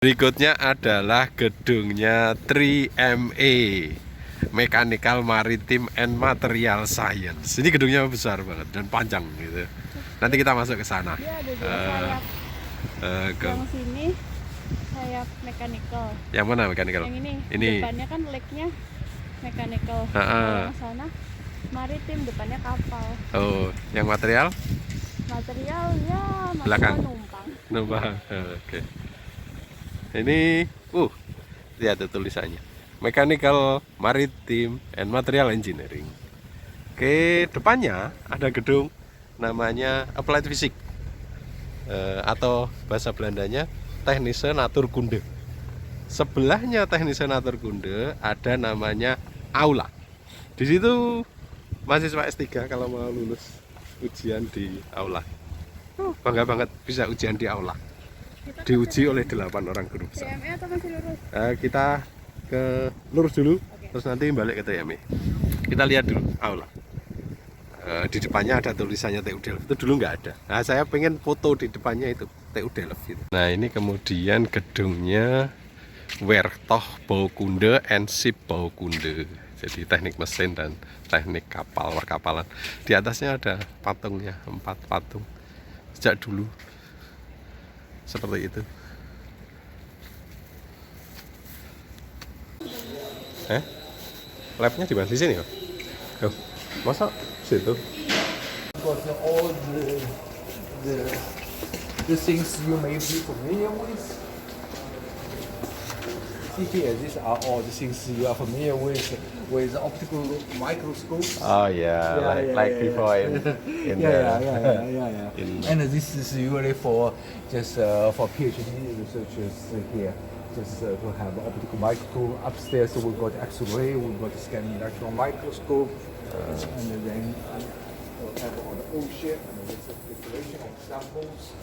Berikutnya adalah gedungnya 3ME, Mechanical Maritim and Material Science. Ini gedungnya besar banget dan panjang gitu. Nanti kita masuk ke sana. Dia ada dua sayap. Yang sini sayap mechanical. Yang mana mechanical? Yang ini. Ini. Depannya kan legnya mechanical. Yang sana maritim, depannya kapal. Oh, yang material? Material ya Belakang. Numpang. Numpang. Oke. Ini, lihat tulisannya, Mechanical Maritim and Material Engineering. Oke, depannya ada gedung namanya Applied Physics, atau bahasa Belandanya Technische Natuurkunde. Sebelahnya Technische Natuurkunde ada namanya Aula. Di situ mahasiswa S3 kalau mau lulus ujian di Aula. Bangga banget bisa ujian di Aula. Diuji oleh 8 orang guru besar. TME atau masih lurus? Kita ke lurus dulu, terus nanti balik ke TME. Kita lihat dulu aula. Di depannya ada tulisannya TU Delft, itu dulu nggak ada. Nah, saya pengen foto di depannya itu TU Delft gitu. Nah, ini kemudian gedungnya Werktuigbouwkunde en Schipbouwkunde. Jadi teknik mesin dan teknik kapal perkapalan. Di atasnya ada patungnya, 4 patung sejak dulu. Seperti itu. Labnya di mana? Di sini kok? Oh, masa situ? Because all the things you may be familiar with. See here, these are all the things you are familiar with optical microscopes. Oh yeah, like before in yeah. And this is usually for just for PhD researchers here, just to have optical microscope. Upstairs we've got X-ray, we've got scanning electron microscope, and then we'll have all the ocean and the preparation of samples.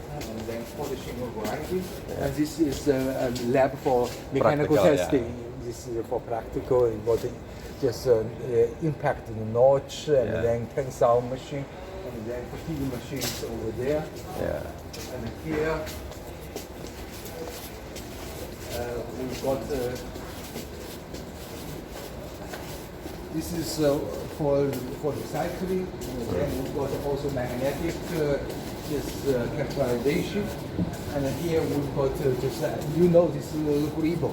And then polishing or grinding. And this is a lab for mechanical testing. Yeah. This is for practical. You got just impact the notch and then tensile machine and then fatigue machines over there. Yeah. And here we've got this is for recycling. And then we've got also magnetic. Characterization, and then here we've got just this gribo,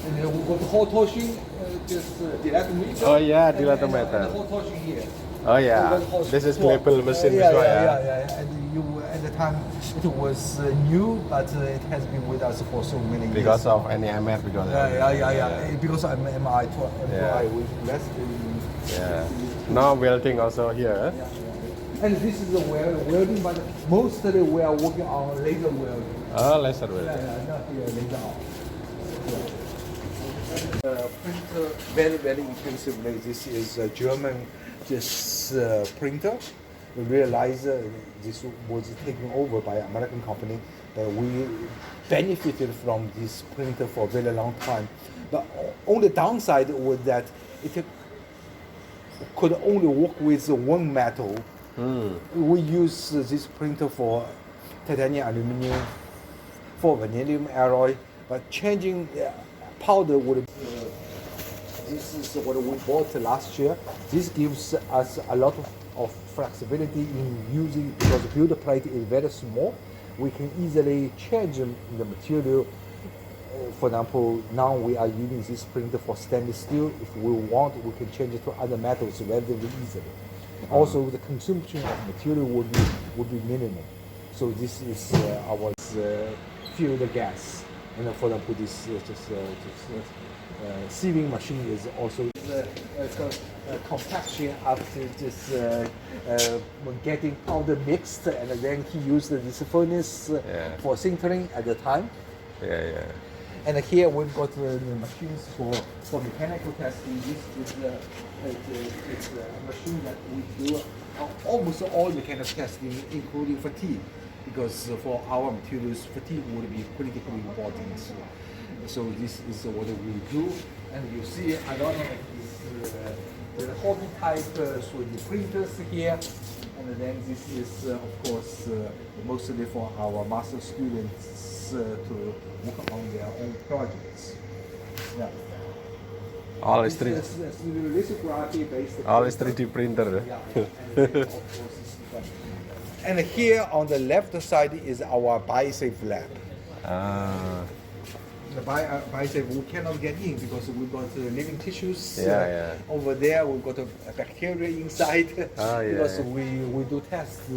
and then we've got hot washing, dilatometer. Oh yeah, dilatometer. And hot washing here. Oh yeah, this is label machine as well. Yeah. And at the time it was new, but it has been with us for so many years. Because of NMR, because. Because I'm MI we invested in. Yeah. Now welding also here. Yeah. And this is the welding, but mostly we are working on laser welding. Oh, laser welding. Not here, laser on. Printer, very intensively. This is a German printer. We realized this was taken over by an American company, but we benefited from this printer for a very long time. But only downside was that it could only work with one metal. We use this printer for titanium, aluminum, for vanadium alloy, but changing powder would. This is what we bought last year. This gives us a lot of flexibility in using, because the build plate is very small. We can easily change the material. For example, now we are using this printer for stainless steel. If we want, we can change it to other metals relatively easily. Also, the consumption of material would be minimal. So this is our fuel gas. And for example, this sieving machine is also compaction after just getting powder mixed, and then he used this furnace for sintering at the time. Yeah. And here we've got the machines for mechanical testing. This is it's a machine that we do almost all mechanical testing, including fatigue, because for our materials, fatigue would be critically important. So this is what we do, and you see a lot of the hobby type 3D printers here. And then this is, of course, mostly for our master students just to work on their own projects. Yeah. All is 3D. This is lithography based. All is 3D printer. Yeah. And then, of course, it's done. And here on the left side is our BioSafe lab. Ah, The BioSafe we cannot get in because we've got living tissues. Yeah. Over there we've got a bacteria inside. Ah, yeah, Because yeah. we do tests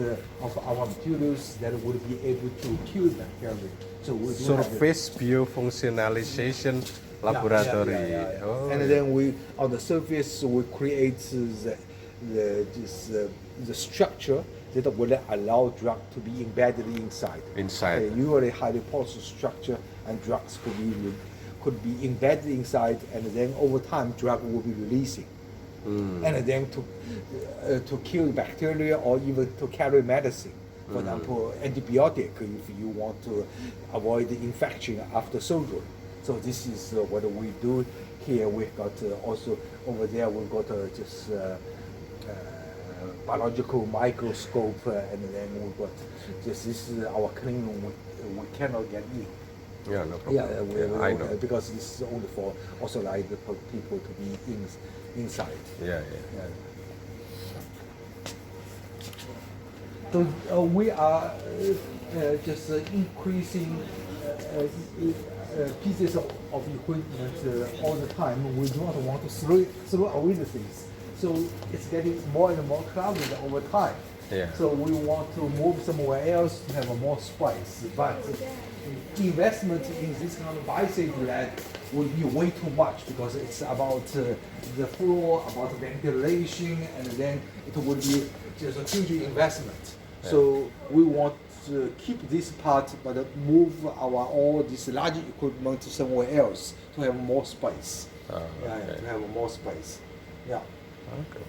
of our materials that would be able to kill bacteria. So we do have surface biofunctionalization laboratory. Yeah. Oh, And then we on the surface we create the structure that will allow drug to be embedded inside. Inside. Usually highly porous structure and drugs could be embedded inside, and then over time drug will be releasing. And then to kill bacteria or even to carry medicine. For example, antibiotic if you want to avoid the infection after surgery. So this is what we do here. We've got also over there we've got biological microscope, and then we've got this is our clean room. We cannot get in. yeah, no problem. I know. Because this is only for authorized people to be inside. Yeah. So we are just increasing pieces of equipment all the time. We do not want to throw away the things. So it's getting more and more crowded over time. Yeah. So we want to move somewhere else to have more space. But investment in this kind of BioSafe lab would be way too much because it's about the floor, about ventilation, and then it would be just a huge investment. So we want to keep this part, but move all this large equipment somewhere else to have more space. Okay. To have more space. Yeah. Okay.